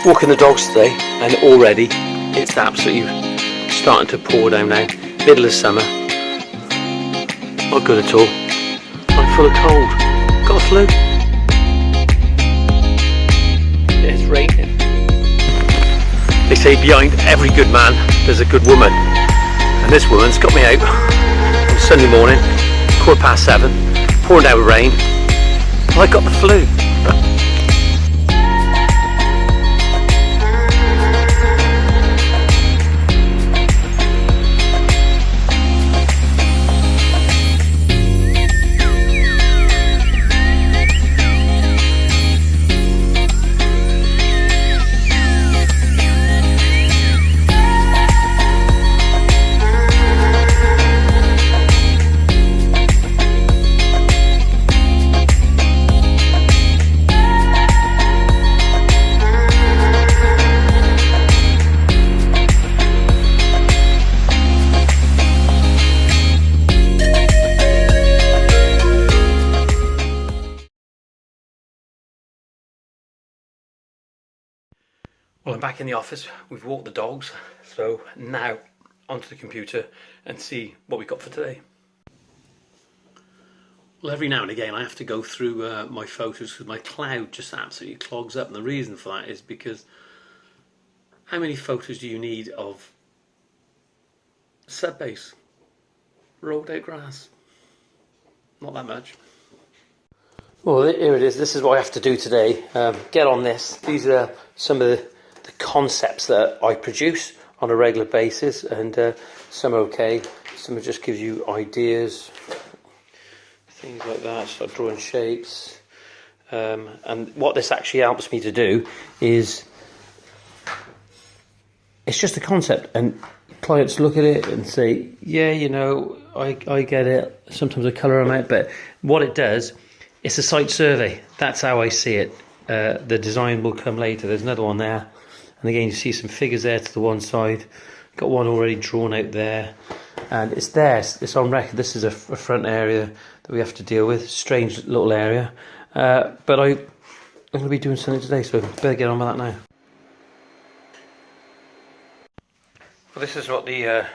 Walking the dogs today, and already it's absolutely starting to pour down now. Middle of summer. Not good at all. I'm full of cold. Got a flu. It's raining. They say behind every good man there's a good woman. And this woman's got me out on Sunday morning, 7:15, pouring down with rain. And I got the flu. Well, I'm back in the office. We've walked the dogs, so now onto the computer and see what we got for today. Well, every now and again I have to go through my photos because my cloud just absolutely clogs up, and the reason for that is because how many photos do you need of subbase, rolled out grass? Not that much. Well, here it is. This is what I have to do today. Get on this. These are some of the concepts that I produce on a regular basis, and some are okay, some just gives you ideas, things like that. Start drawing shapes, and what this actually helps me to do is it's just a concept, and clients look at it and say, yeah, you know, I get it. Sometimes I colour them out, but what it does, it's a site survey. That's how I see it. The design will come later. There's another one there. And again, you see some figures there to the one side. Got one already drawn out there. And it's there, it's on record. This is a front area that we have to deal with. Strange little area. But I'm going to be doing something today, so I better get on with that now. Well, this is what the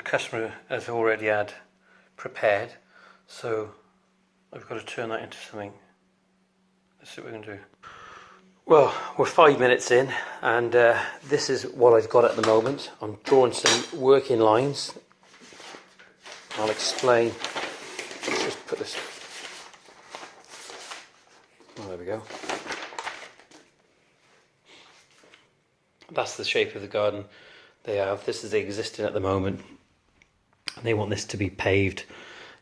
customer has already had prepared. So I've got to turn that into something. Let's see what we can do. Well, we're 5 minutes in, and this is what I've got at the moment. I'm drawing some working lines. I'll explain. Let's just put this. Oh, there we go. That's the shape of the garden they have. This is existing at the moment, and they want this to be paved.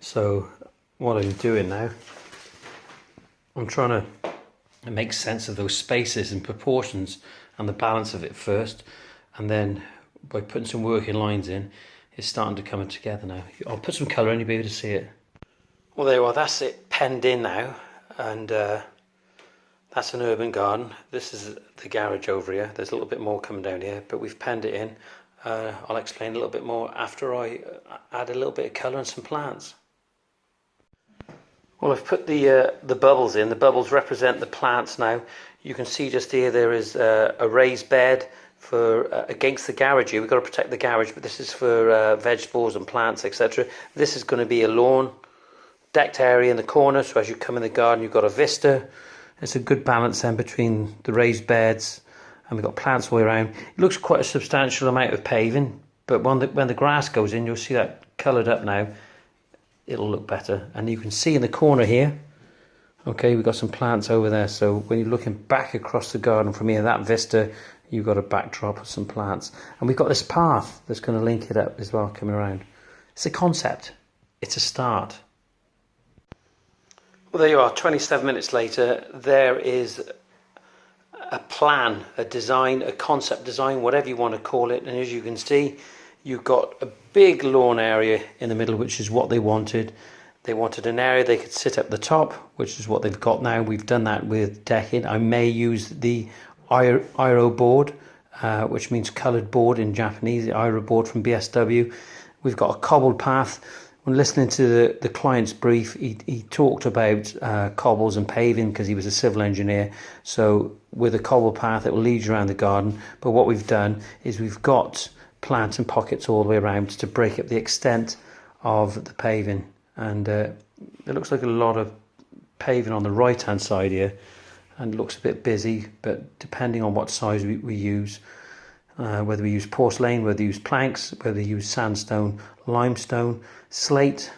So what I'm doing now, I'm trying to make sense of those spaces and proportions and the balance of it first, and then by putting some working lines in, it's starting to come together now. I'll put some colour in, you'll be able to see it. Well, there you are, that's it penned in now, and that's an urban garden. This is the garage over here. There's a little bit more coming down here, but we've penned it in. I'll explain a little bit more after I add a little bit of colour and some plants. Well, I've put the bubbles in. The bubbles represent the plants now. You can see just here there is a raised bed for against the garage here. We've got to protect the garage, but this is for vegetables and plants, etc. This is going to be a lawn, decked area in the corner, so as you come in the garden you've got a vista. It's a good balance then between the raised beds, and we've got plants all the way around. It looks quite a substantial amount of paving, but when the grass goes in, you'll see that coloured up now. It'll look better, and you can see in the corner here, okay, we've got some plants over there, so when you're looking back across the garden from here, that vista, you've got a backdrop of some plants, and we've got this path that's going to link it up as well, coming around. It's a concept, it's a start. Well, there you are, 27 minutes later. There is a plan, a design, a concept design, whatever you want to call it, and as you can see, you've got a big lawn area in the middle, which is what they wanted. They wanted an area they could sit up the top, which is what they've got now. We've done that with decking. I may use the Iro board, which means coloured board in Japanese, the Iro board from BSW. We've got a cobbled path. We're when listening to the client's brief, he talked about cobbles and paving because he was a civil engineer. So with a cobble path, it will lead you around the garden. But what we've done is we've got plant and pockets all the way around to break up the extent of the paving. And it looks like a lot of paving on the right hand side here, and looks a bit busy, but depending on what size we use, whether we use porcelain, whether we use planks, whether we use sandstone, limestone, slate,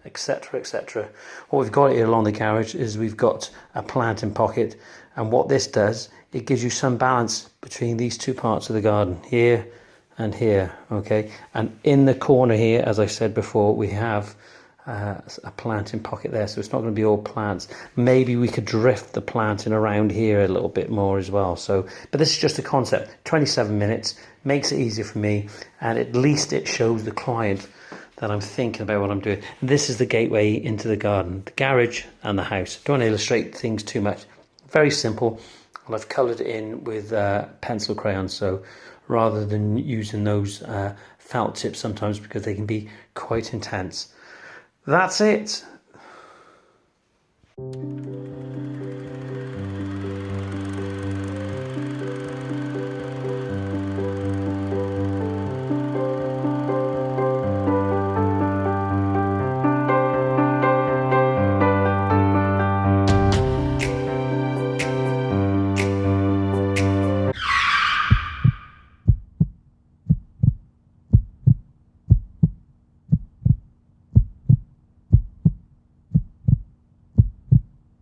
etc, etc. What we've got here along the garage is we've got a planting pocket, and what this does, it gives you some balance between these two parts of the garden, here and here, okay? And in the corner here, as I said before, we have a planting pocket there, so it's not going to be all plants. Maybe we could drift the planting around here a little bit more as well. So, but this is just a concept. 27 minutes makes it easier for me, and at least it shows the client that I'm thinking about what I'm doing. This is the gateway into the garden, the garage and the house. Don't want to illustrate things too much. Very simple, and I've coloured it in with pencil crayons. So rather than using those felt tips sometimes, because they can be quite intense. That's it.